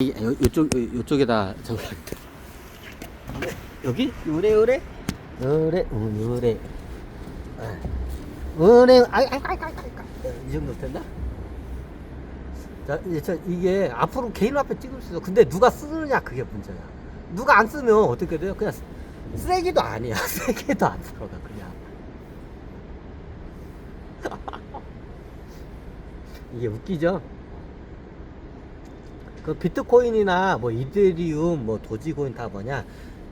요쪽에다 저거 여기 요래 요래 요래 요래 은행 이 정도 됐나? 자 이제 이게 앞으로 개인 화폐 찍을 수 있어. 근데 누가 쓰느냐 그게 문제야. 누가 안 쓰면 어떻게 돼요? 그냥 쓰레기도 아니야. 쓰레기도 안 들어가 그냥. 이게 웃기죠? 그 비트코인이나 뭐 이더리움, 뭐 도지코인 다 뭐냐?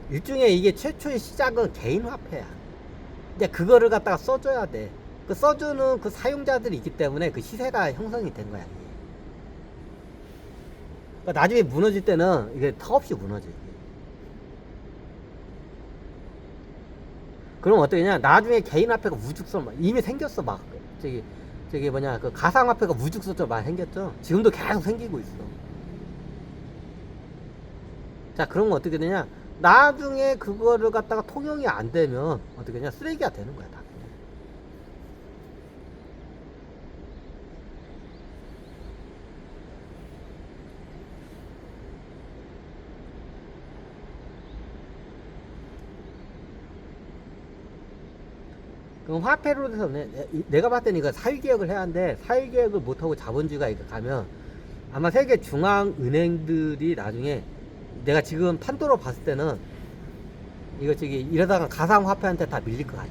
일종의 이게 최초의 시작은 개인 화폐야. 근데 그거를 갖다가 써줘야 돼. 그 써주는 그 사용자들이 있기 때문에 그 시세가 형성이 된 거야. 그러니까 나중에 무너질 때는 이게 턱없이 무너져. 그럼 어떻게 냐 나중에 개인 화폐가 우죽서 이미 생겼어 막. 저기 뭐냐 그 가상 화폐가 우죽서처럼 많이 생겼죠. 지금도 계속 생기고 있어. 자, 그러면 어떻게 되냐? 나중에 그거를 갖다가 통용이 안 되면 어떻게 되냐? 쓰레기가 되는 거야, 다. 그럼 화폐로 해서 내가 봤을 때는 이거 사회개혁을 해야 하는데 사회개혁을 못하고 자본주의가 이거 가면 아마 세계 중앙은행들이 나중에 내가 지금 판도로 봤을 때는 이거 이러다가 가상화폐한테 다 밀릴 것 같아.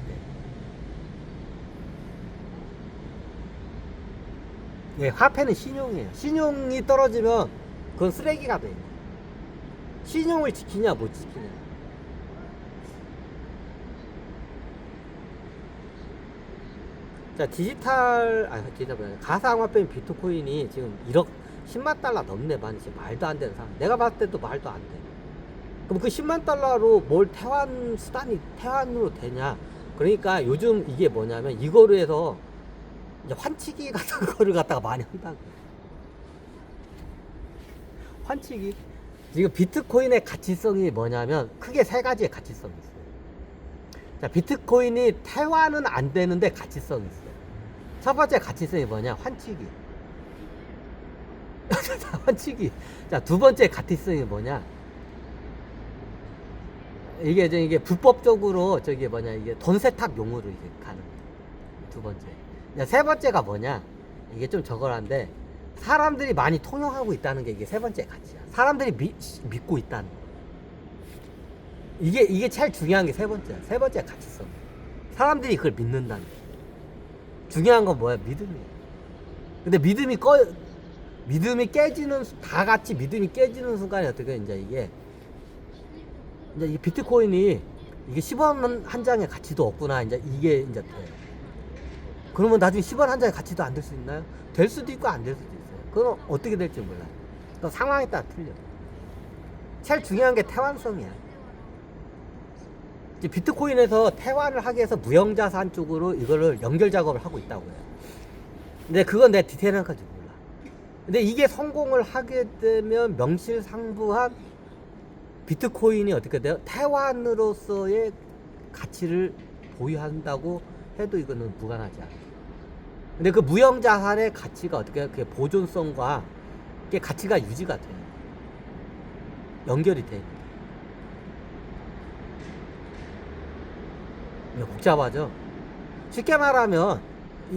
예, 화폐는 신용이에요. 신용이 떨어지면 그건 쓰레기가 돼. 신용을 지키냐 못 지키냐. 자, 디지털 가상화폐인 비트코인이 지금 1억 10만 달러 넘네. 많이 지금 말도 안 되는 상황. 내가 봤을 때도 말도 안 돼. 그럼 그 10만 달러로 뭘 태환으로 되냐? 그러니까 요즘 이게 뭐냐면 이거로 해서 이제 환치기 같은 거를 갖다가 많이 한다고. 환치기. 지금 비트코인의 가치성이 뭐냐면 크게 세 가지의 가치성이 있어요. 자, 비트코인이 태환은 안 되는데 가치성이 있어요. 첫 번째 가치성이 뭐냐? 환치기. 환치기. 자, 두 번째 가치성이 뭐냐? 이게 불법적으로 이게 돈 세탁용으로 이게 가는 거예요. 두 번째. 세 번째가 뭐냐? 이게 좀 저거란데 사람들이 많이 통용하고 있다는 게 이게 세 번째 가치야. 사람들이 믿고 있다는 거. 이게 제일 중요한 게 세 번째야. 세 번째 가치성. 사람들이 그걸 믿는다는 거. 중요한 건 뭐야? 믿음이야. 근데 믿음이 깨지는, 다 같이 믿음이 깨지는 순간에 어떻게 이제 이 비트코인이 이게 10원 한 장의 가치도 없구나. 이게 돼. 그러면 나중에 10원 한 장의 가치도 안 될 수 있나요? 될 수도 있고 안 될 수도 있어요. 그건 어떻게 될지 몰라요. 상황에 따라 틀려. 제일 중요한 게 태환성이야. 이제 비트코인에서 태환을 하기 위해서 무형자산 쪽으로 이거를 연결 작업을 하고 있다고 해요. 근데 그건 내가 디테일한까지 몰라. 근데 이게 성공을 하게 되면 명실상부한 비트코인이 어떻게 돼요? 태환으로서의 가치를 보유한다고 해도 이거는 무관하지 않아요. 근데 그 무형자산의 가치가 어떻게 해요? 그게 보존성과 그게 가치가 유지가 돼요. 연결이 돼요. 복잡하죠? 쉽게 말하면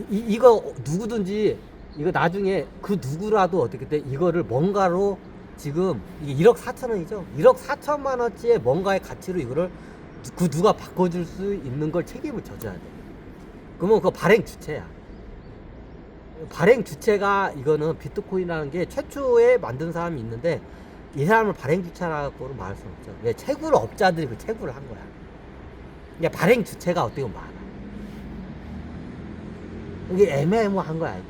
이거 누구든지 이거 나중에 그 누구라도 어떻게 돼? 이거를 뭔가로 지금 이게 1억 4천원이죠? 1억 4천만 원치의 뭔가의 가치로 이거를 누가 바꿔줄 수 있는 걸 책임을 져줘야 돼. 그러면 그거 발행 주체야. 발행 주체가 이거는 비트코인이라는 게 최초에 만든 사람이 있는데 이 사람을 발행 주체라고 말할 수는 없죠. 왜? 채굴 업자들이 그 채굴을 한 거야. 그러니까 발행 주체가 어떻게 보면 많아. 이게 애매모호한 거야, 이게.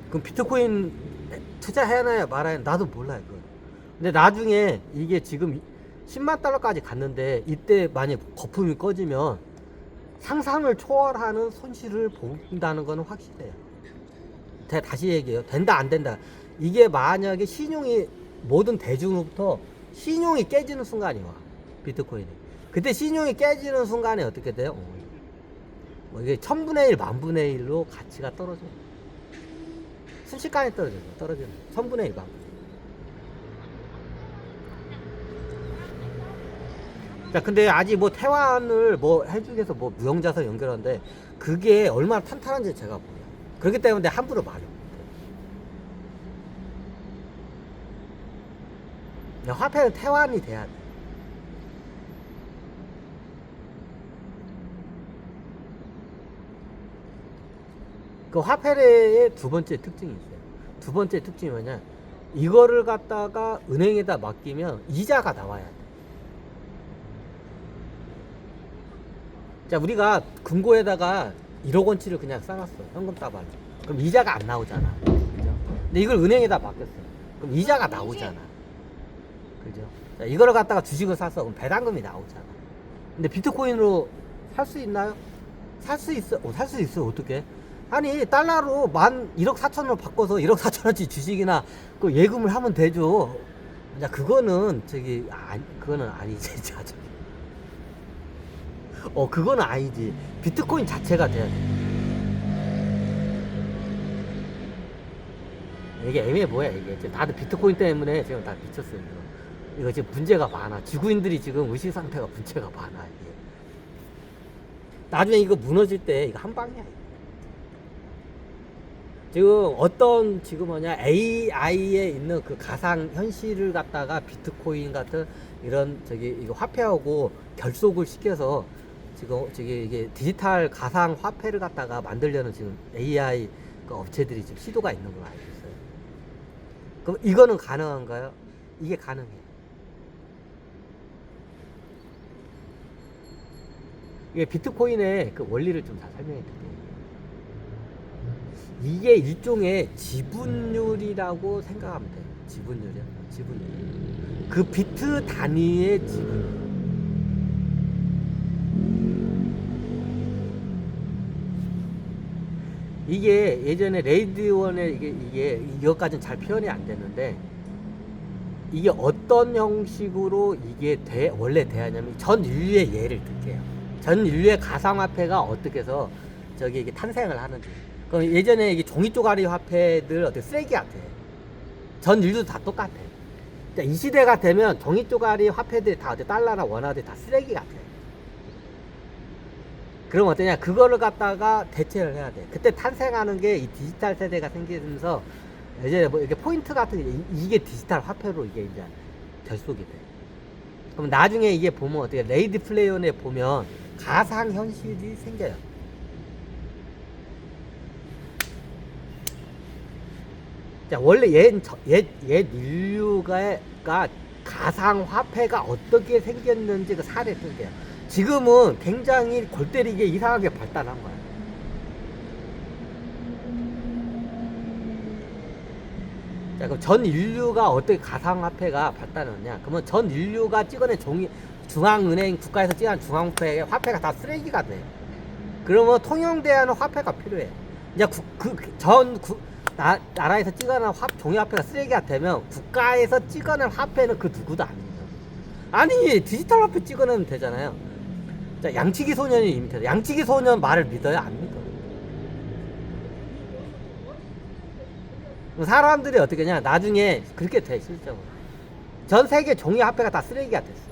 그럼 비트코인 투자해야 말아야 나도 몰라요, 그건. 근데 나중에 이게 지금 10만 달러까지 갔는데 이때 만약 거품이 꺼지면 상상을 초월하는 손실을 본다는 건 확실해요. 제가 다시 얘기해요. 된다, 안 된다. 이게 만약에 모든 대중으로부터 신용이 깨지는 순간이 와. 비트코인이. 그때 신용이 깨지는 순간에 어떻게 돼요? 뭐 이게 1000분의 1, 10,000분의 1로 가치가 떨어져요. 순식간에 떨어져요. 1000분의 1, 10,000분의 1. 자, 근데 아직 뭐 태환을 뭐 해주기 위해서 뭐 무형자산 연결하는데 그게 얼마나 탄탄한지 제가 몰라요. 그렇기 때문에 함부로 말을 못해요. 화폐는 태환이 돼야 돼. 그 화폐의 두 번째 특징이 있어요. 두 번째 특징이 뭐냐? 이거를 갖다가 은행에다 맡기면 이자가 나와야 돼. 자, 우리가 금고에다가 1억 원치를 그냥 쌓았어. 현금 따발로. 그럼 이자가 안 나오잖아. 그죠? 근데 이걸 은행에다 맡겼어. 그럼 이자가 나오잖아. 그죠? 자, 이거를 갖다가 주식을 샀어. 그럼 배당금이 나오잖아. 근데 비트코인으로 살 수 있나요? 살 수 있어. 살 수 있어. 어떻게? 아니, 달러로 1억 4천으로 바꿔서 1억 4천원치 주식이나 그 예금을 하면 되죠. 자, 그거는 그거는 아니지. 그거는 아니지. 비트코인 자체가 돼야 돼. 이게 애매모호야, 이게. 다들 비트코인 때문에 지금 다 미쳤어요. 이거 지금 문제가 많아. 지구인들이 지금 의식 상태가 문제가 많아, 이게. 나중에 이거 무너질 때 이거 한 방이야. 지금 AI에 있는 그 가상 현실을 갖다가 비트코인 같은 이런 이거 화폐하고 결속을 시켜서 지금 이게 디지털 가상 화폐를 갖다가 만들려는 지금 AI 그 업체들이 지금 시도가 있는 걸 알고 있어요. 그럼 이거는 가능한가요? 이게 가능해요. 이게 비트코인의 그 원리를 좀 다 설명해 드릴게요. 이게 일종의 지분율이라고 생각하면 돼요. 지분율이요. 지분율. 그 비트 단위의 지분율. 이게 예전에 레이드원에 이것까지는 잘 표현이 안 됐는데, 이게 어떤 형식으로 이게 원래 돼야냐면, 전 인류의 예를 들게요. 전 인류의 가상화폐가 어떻게 해서 이게 탄생을 하는지. 그럼 예전에 이게 종이 쪼가리 화폐들 어떻게 쓰레기 같아. 전 인류도 다 똑같아. 이 시대가 되면 종이 쪼가리 화폐들이 다 달러나 원화들이 다 쓰레기 같아. 그럼 어떠냐? 그거를 갖다가 대체를 해야 돼. 그때 탄생하는 게 이 디지털 세대가 생기면서 이제 뭐 이렇게 포인트 같은 이게 디지털 화폐로 이게 이제 결속이 돼. 그럼 나중에 이게 보면 어떻게 레이드 플레이어에 보면 가상 현실이 생겨요. 자, 원래 옛 인류가 가상 화폐가 어떻게 생겼는지 그 사례를 쓸게요. 지금은 굉장히 골 때리게 이상하게 발달한 거야. 자, 그럼 전 인류가 어떻게 가상화폐가 발달했냐? 그러면 전 인류가 찍어낸 중앙은행 국가에서 찍어낸 화폐가 다 쓰레기가 돼. 그러면 통용대하는 화폐가 필요해. 이제 나라에서 찍어낸 종이화폐가 쓰레기가 되면 국가에서 찍어낸 화폐는 그 누구도 안 믿어. 아니, 디지털 화폐 찍어내면 되잖아요. 자, 양치기 소년이 이미 돼요. 양치기 소년 말을 믿어요? 안 믿어. 사람들이 어떻게 하냐? 나중에 그렇게 돼, 실적으로. 전 세계 종이 화폐가 다 쓰레기가 됐어.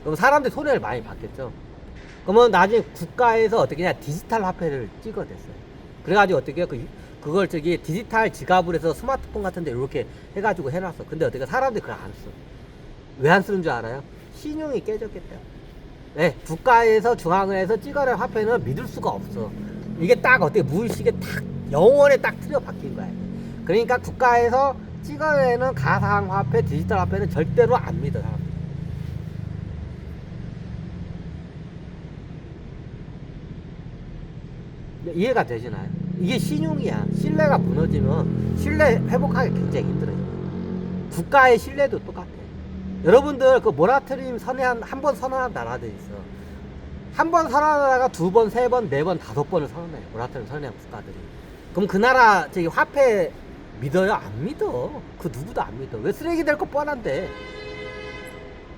그럼 사람들이 손해를 많이 받겠죠. 그러면 나중에 국가에서 어떻게 하냐? 디지털 화폐를 찍어냈어요. 그래가지고 어떻게 해요? 그걸 디지털 지갑을 해서 스마트폰 같은 데 이렇게 해가지고 해놨어. 근데 어떻게 사람들이 그걸 안 써. 왜 안 쓰는 줄 알아요? 신용이 깨졌기 때문에. 네, 국가에서 중앙은행에서 찍어낸 화폐는 믿을 수가 없어. 이게 딱 어떻게 무의식에 딱 영원에 딱 틀어 박힌 거야. 그러니까 국가에서 찍어내는 가상화폐, 디지털 화폐는 절대로 안 믿어, 사람들. 이해가 되시나요? 이게 신용이야. 신뢰가 무너지면 신뢰 회복하기 굉장히 힘들어요. 국가의 신뢰도 똑같아. 여러분들 그 모라토리움 한 번 선언한 나라들 있어. 한 번 선언한 나라가 2번, 3번, 4번, 5번을 선언해. 모라토리움 선언한 국가들이. 그럼 그 나라 화폐 믿어요? 안 믿어. 그 누구도 안 믿어. 왜 쓰레기 될 거 뻔한데.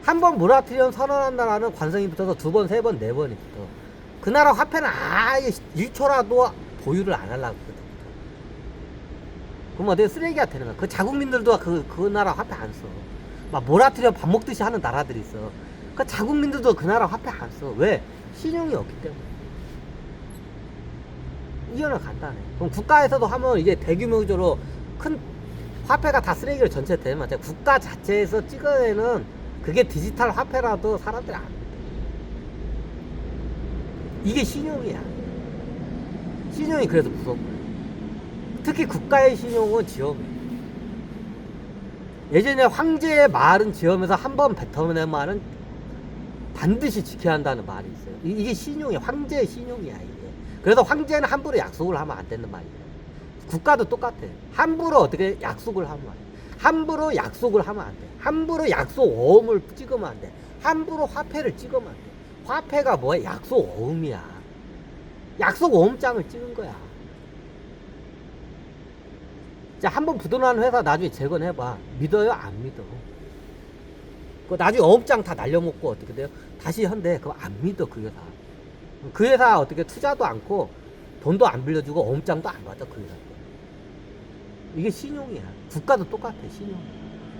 한 번 모라토리움 선언한 나라는 관성이 붙어서 2번, 3번, 4번이 붙어. 그 나라 화폐는 아예 1초라도 보유를 안 하려고 그러거든. 그럼 어떻게 쓰레기가 되는 거야. 그 자국민들도 그 나라 화폐 안 써. 막 모라토리엄 밥 먹듯이 하는 나라들이 있어. 그 자국민들도 그 나라 화폐 안 써. 왜? 신용이 없기 때문에. 이거는 간단해. 그럼 국가에서도 하면 이게 대규모적으로 큰 화폐가 다 쓰레기를 전체 되면 국가 자체에서 찍어내는 그게 디지털 화폐라도 사람들이 안 믿어. 이게 신용이야. 신용이 그래서 무서운 거야. 특히 국가의 신용은 지엄해. 예전에 황제의 말은 지엄해서 한 번 뱉어낸 말은 반드시 지켜야 한다는 말이 있어요. 이게 신용이야. 황제의 신용이야, 이게. 그래서 황제는 함부로 약속을 하면 안 되는 말이에요. 국가도 똑같아. 함부로 어떻게 약속을 하면 안 돼. 함부로 약속을 하면 안 돼. 함부로 약속 어음을 찍으면 안 돼. 함부로 화폐를 찍으면 안 돼. 화폐가 뭐야? 약속 어음이야. 약속 어음장을 찍은 거야. 자, 한번 부도나는 회사 나중에 재건해봐. 믿어요? 안 믿어. 그 나중에 어업장 다 날려먹고 어떻게 돼요? 다시 현대. 그거 안 믿어, 그 회사. 그 회사 어떻게 투자도 않고 돈도 안 빌려주고 어업장도 안 받아, 그 회사. 이게 신용이야. 국가도 똑같아, 신용.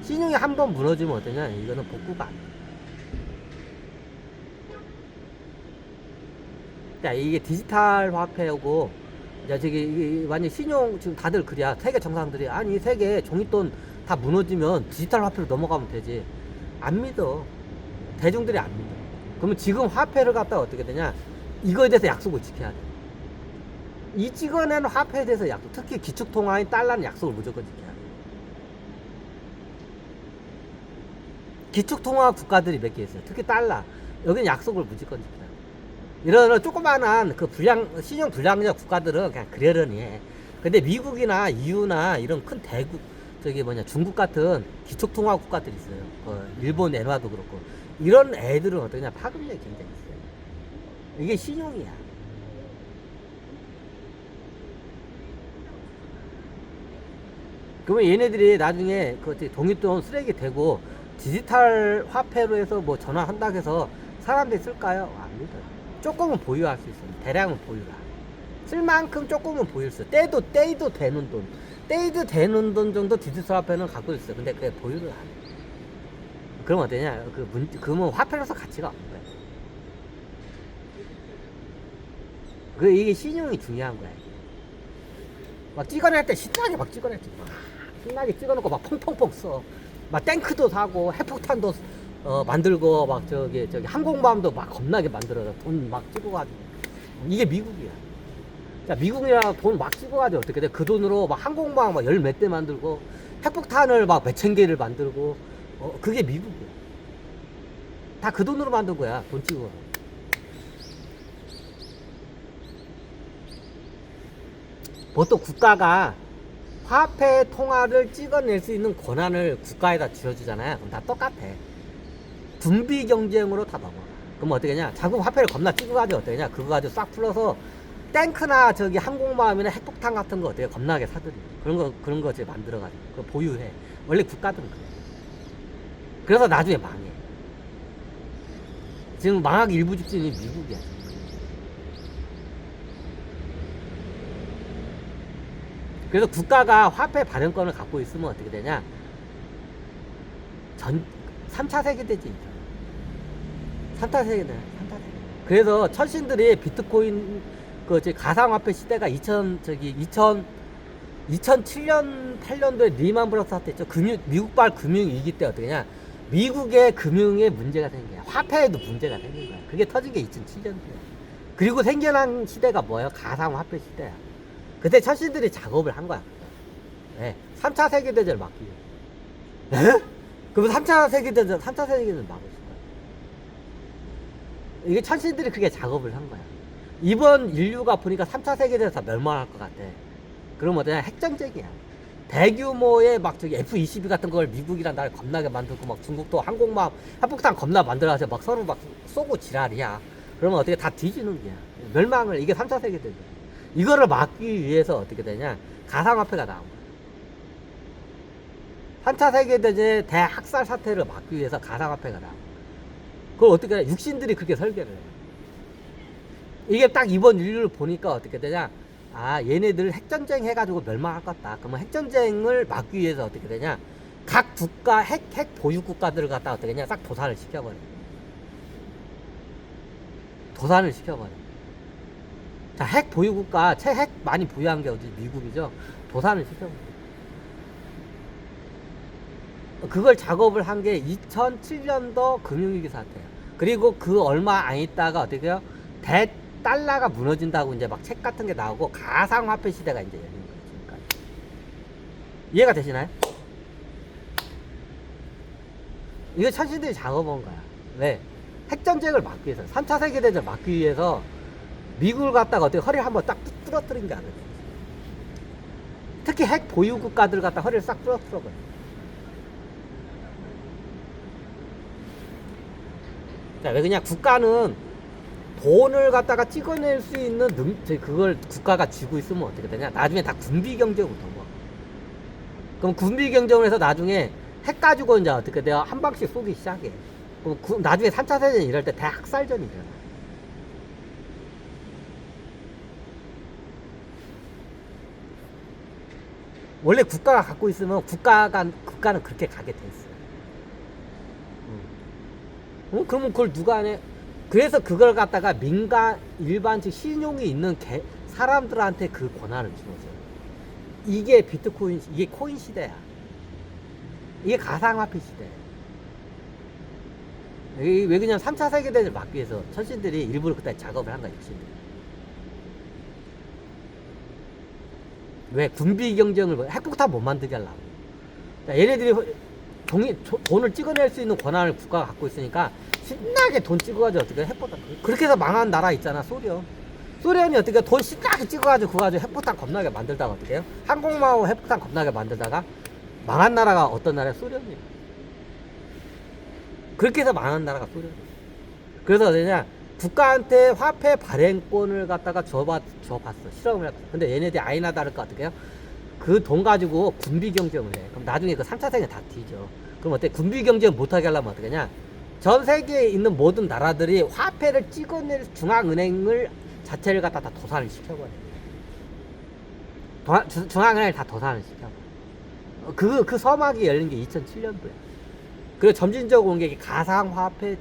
신용이 한 번 무너지면 어떠냐? 이거는 복구가 안 돼. 자, 이게 디지털 화폐고, 야, 저기, 완전 신용, 지금 다들 그래야. 세계 정상들이, 아니, 세계 종이돈 다 무너지면 디지털 화폐로 넘어가면 되지. 안 믿어. 대중들이 안 믿어. 그러면 지금 화폐를 갖다가 어떻게 되냐? 이거에 대해서 약속을 지켜야 돼. 이 찍어낸 화폐에 대해서 약속, 특히 기축통화인 달러는 약속을 무조건 지켜야 돼. 기축통화 국가들이 몇 개 있어요. 특히 달러. 여기는 약속을 무조건 지켜야 돼. 이런 조그마한 그 신용 불량적 국가들은 그냥 그러려니 해. 근데 미국이나 EU나 이런 큰 대국, 중국 같은 기축통화 국가들이 있어요. 일본 엔화도 그렇고. 이런 애들은 어떠냐? 파급력이 굉장히 있어요. 이게 신용이야. 그러면 얘네들이 나중에 그 종이돈 쓰레기 되고 디지털 화폐로 해서 뭐 전환한다고 해서 사람들이 쓸까요? 안 믿어요. 조금은 보유할 수 있어요. 대량은 보유를. 쓸 만큼 조금은 보유할 수 있어요. 떼도 되는 돈. 떼도 되는 돈 정도 디지털 화폐는 갖고 있어요. 근데 그게 보유를 안 해요. 그럼 어떠냐? 그러면 화폐로서 가치가 없는 거야. 이게 신용이 중요한 거야. 막 찍어낼 때 신나게 막 찍어냈지. 신나게 찍어놓고 막 펑펑펑 써. 막 탱크도 사고 핵폭탄도 만들고 막 저기 항공모함도 막 겁나게 만들어서 돈 막 찍어가지고. 이게 미국이야. 자, 미국이랑 돈 막 찍어가지고 어떻게 돼? 그 돈으로 막 항공모함 막 열 몇 대 만들고 핵폭탄을 막 몇천 개를 만들고 그게 미국이야. 다 그 돈으로 만든 거야. 돈 찍어. 보통 국가가 화폐 통화를 찍어낼 수 있는 권한을 국가에다 쥐어주잖아요. 그럼 다 똑같아. 군비 경쟁으로 다 넘어가. 그럼 어떻게 하냐? 자국 화폐를 겁나 찍어가지고 어떻게 하냐? 그거 가지고 싹 풀어서 탱크나 항공모함이나 핵폭탄 같은 거 어떻게 겁나게 사들여. 그런 거 만들어가지고. 그거 보유해. 원래 국가들은 그래. 그래서 나중에 망해. 지금 망하기 일부 직전이 미국이야. 그래서 국가가 화폐 발행권을 갖고 있으면 어떻게 되냐? 3차 세계대전이죠. 3차 세계대전. 그래서 천신들이 비트코인 가상화폐 시대가 2007년 8년도에 리만 브라더스 사태 있죠. 미국발 금융위기 때 어떻게 냐? 미국의 금융에 문제가 생긴 거야. 화폐에도 문제가 생긴 거야. 그게 터진 게 2007년도야. 그리고 생겨난 시대가 뭐예요? 가상화폐 시대야. 그때 천신들이 작업을 한 거야. 네. 3차 세계대전을 막기 위해. 네? 그럼 3차 세계대전을 막을 거야. 이게 천신들이 그게 작업을 한 거야. 이번 인류가 보니까 3차 세계대전 다 멸망할 것 같아. 그러면 어떠냐? 핵전쟁이야. 대규모의 F-22 같은 걸 미국이랑 나를 겁나게 만들고 막 중국도 항공모함, 핵폭탄 겁나 만들어서 막 서로 막 쏘고 지랄이야. 그러면 어떻게 다 뒤지는 거야. 멸망을, 이게 3차 세계대전. 이거를 막기 위해서 어떻게 되냐? 가상화폐가 나온 거야. 3차 세계대전의 대학살 사태를 막기 위해서 가상화폐가 나온 거야. 그걸 어떻게 해? 육신들이 그렇게 설계를 해. 이게 딱 이번 인류를 보니까 어떻게 되냐? 아, 얘네들 핵전쟁 해가지고 멸망할 것 같다. 그러면 핵전쟁을 막기 위해서 어떻게 되냐? 각 국가, 핵 보유 국가들을 갖다 어떻게 되냐? 싹 도산을 시켜버려. 도산을 시켜버려. 자, 핵 보유 국가, 핵 많이 보유한 게 어디? 미국이죠? 도산을 시켜버려. 그걸 작업을 한 게 2007년도 금융위기 사태예요. 그리고 그 얼마 안 있다가 어떻게 해요? 달러가 무너진다고 이제 막 책 같은 게 나오고 가상화폐 시대가 이제 열리는 거예요. 지금까지. 이해가 되시나요? 이거 천신들이 작업한 거야. 왜? 핵전쟁을 막기 위해서, 3차 세계대전을 막기 위해서 미국을 갖다가 어떻게 허리를 한번 딱 부러뜨린 게 아니에요. 특히 핵 보유 국가들 갖다 허리를 싹 부러뜨려버려. 자, 왜 그냥 국가는 돈을 갖다가 찍어낼 수 있는 그걸 국가가 쥐고 있으면 어떻게 되냐? 나중에 다 군비 경쟁으로 넘어가. 그럼 군비 경쟁을 해서 나중에 핵 가지고 이제 어떻게 돼요? 한 방씩 쏘기 시작해. 그럼 나중에 3차 세전 이럴 때 대학살전이 일어나. 원래 국가가 갖고 있으면 국가는 그렇게 가게 돼 있어요. 그러면 그걸 누가 하네? 그래서 그걸 갖다가 일반적 신용이 있는 사람들한테 그 권한을 주어줘요. 이게 비트코인, 이게 코인 시대야. 이게 가상화폐 시대야. 왜 그냥 3차 세계대전을 막기 위해서 천신들이 일부러 그때 작업을 한 거야, 육신들이. 왜? 군비 경쟁을, 핵폭탄 못 만들게 하려고. 얘네들이 돈을 찍어낼 수 있는 권한을 국가가 갖고 있으니까 신나게 돈 찍어가지고 어떻게 핵폭탄, 그렇게 해서 망한 나라 있잖아, 소련이 어떻게 돈 신나게 찍어가지고 그거 가지고 핵폭탄 겁나게 만들다가 어떻게 해요? 항공모하고 핵폭탄 겁나게 만들다가 망한 나라가 어떤 나라야? 소련이에요. 그렇게 해서 망한 나라가 소련이에요. 그래서 어디냐, 국가한테 화폐 발행권을 갖다가 줘봤어. 실험을 해봤어. 근데 얘네들이 아니나 다를까 어떻게 해요? 그 돈 가지고 군비 경쟁을 해. 그럼 나중에 그 3차 세계 다 뒤져. 그럼 어때? 군비 경쟁 못하게 하려면 어떻게 하냐? 전 세계에 있는 모든 나라들이 화폐를 찍어낼 중앙은행을 자체를 갖다 다 도산을 시켜버려. 중앙은행을 다 도산을 시켜버려. 그 서막이 열린 게 2007년도야. 그리고 점진적으로 온 게 가상화폐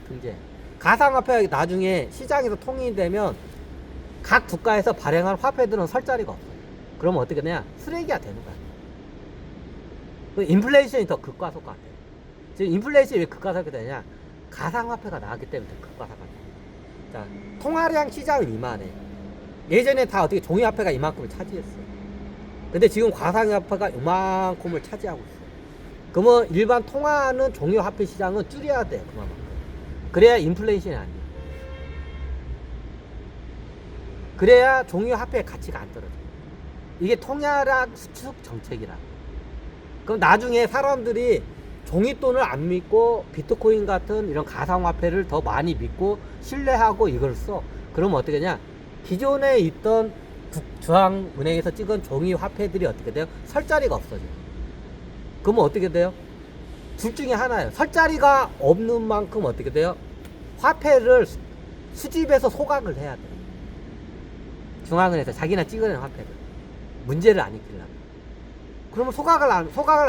등재. 가상화폐가 나중에 시장에서 통일이 되면 각 국가에서 발행한 화폐들은 설 자리가 없어요. 그러면 어떻게 되냐? 쓰레기가 되는 거야. 인플레이션이 더 극과속화돼. 지금 인플레이션이 왜 극과속화가 되냐? 가상화폐가 나왔기 때문에 극과속화돼. 자, 통화량 시장은 이만해. 예전에 다 어떻게 종이화폐가 이만큼을 차지했어. 근데 지금 가상화폐가 이만큼을 차지하고 있어. 그러면 일반 통화하는 종이화폐 시장은 줄여야 돼요. 그만큼. 그래야 인플레이션이 안 돼. 그래야 종이화폐의 가치가 안 떨어져. 이게 통화량 수축 정책이라. 그럼 나중에 사람들이 종이돈을 안 믿고 비트코인 같은 이런 가상화폐를 더 많이 믿고 신뢰하고 이걸 써. 그러면 어떻게 되냐? 기존에 있던 중앙은행에서 찍은 종이화폐들이 어떻게 돼요? 설 자리가 없어져. 그러면 어떻게 돼요? 둘 중에 하나예요. 설 자리가 없는 만큼 어떻게 돼요? 화폐를 수집해서 소각을 해야 돼요. 중앙은행에서 자기나 찍어낸 화폐를. 문제를 안 일으키려면. 그러면 소각을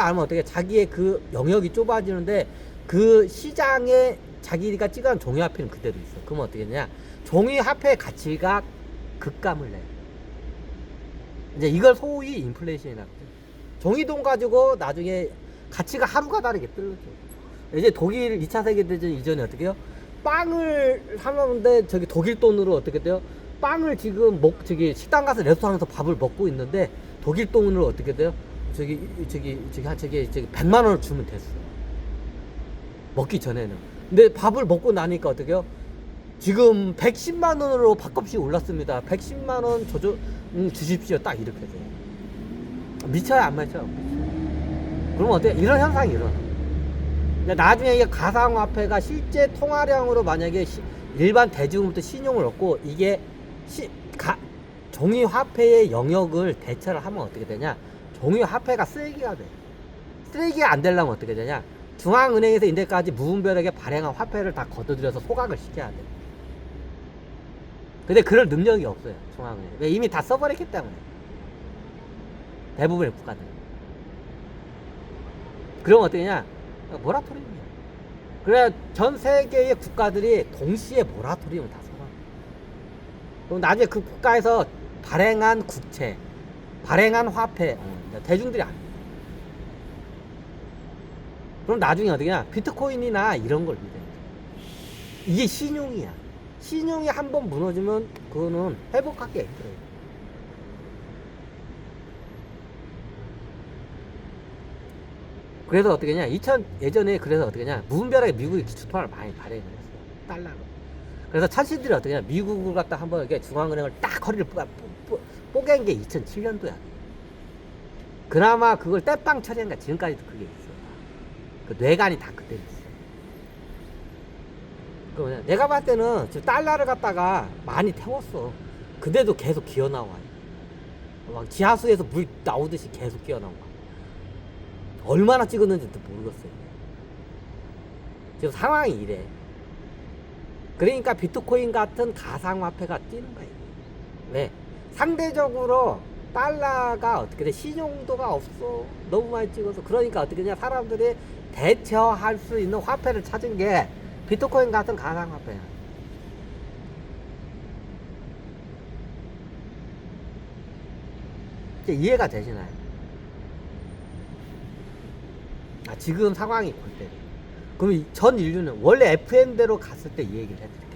안 하면 어떻게, 자기의 그 영역이 좁아지는데 그 시장에 자기가 찍어낸 종이화폐는 그대로 있어. 그러면 어떻게 되냐? 종이화폐의 가치가 급감을 내요. 이제 이걸 소위 인플레이션이라고 해요. 종이돈 가지고 나중에 가치가 하루가 다르게 떨어져. 이제 독일 2차 세계대전 이전에 어떻게 해요? 빵을 사는데 저기 독일 돈으로 어떻게 돼요? 빵을 지금 저기 식당 가서 레스토랑에서 밥을 먹고 있는데 독일 돈으로 어떻게 돼요? 저기 100만 원을 주면 됐어. 먹기 전에는. 근데 밥을 먹고 나니까 어떻게 해요? 지금 110만 원으로 밥값이 올랐습니다. 110만 원 주십시오. 딱 이렇게 돼요. 미쳐요, 안 미쳐요? 그러면 어때? 이런 현상이 일어나. 나중에 이게 가상화폐가 실제 통화량으로 만약에 일반 대중으로부터 신용을 얻고 이게 종이화폐의 영역을 대체를 하면 어떻게 되냐? 종이화폐가 쓰레기가 돼. 쓰레기가 안 되려면 어떻게 되냐? 중앙은행에서 이제까지 무분별하게 발행한 화폐를 다 걷어들여서 소각을 시켜야 돼. 근데 그럴 능력이 없어요, 중앙은행. 왜? 이미 다 써버렸기 때문에. 대부분의 국가들. 그럼 어떠냐? 모라토리움이야. 그래, 전 세계의 국가들이 동시에 모라토리움을 다 써놔. 그럼 나중에 그 국가에서 발행한 국채, 발행한 화폐, 대중들이 안 해. 그럼 나중에 어떻게냐? 비트코인이나 이런 걸 믿어야 돼. 이게 신용이야. 신용이 한번 무너지면 그거는 회복하기 힘들어요. 그래서 어떻게냐? 예전에 그래서 어떻게냐? 무분별하게 미국이 기축통화를 많이 발행을 했어요. 달러로. 그래서 찬신들이 어떻게냐? 미국을 갖다 한번 이렇게 중앙은행을 딱 허리를 뽀갠 게 2007년도야. 그나마 그걸 떼빵 처리한가 지금까지도 그게 있어. 그 뇌관이 다 그때 있어. 그 내가 봤을 때는 지금 달러를 갖다가 많이 태웠어. 근데도 계속 기어 나와요. 막 지하수에서 물 나오듯이 계속 기어 나와. 얼마나 찍었는지도 모르겠어요. 지금 상황이 이래. 그러니까 비트코인 같은 가상화폐가 뛰는 거예요. 왜? 상대적으로 달러가 어떻게 돼? 신용도가 없어. 너무 많이 찍어서. 그러니까 어떻게 되냐? 사람들이 대처할 수 있는 화폐를 찾은 게 비트코인 같은 가상화폐야. 이제 이해가 되시나요? 지금 상황이 그때. 그럼 전 인류는 원래 FM대로 갔을 때 이 얘기를 해드릴게요.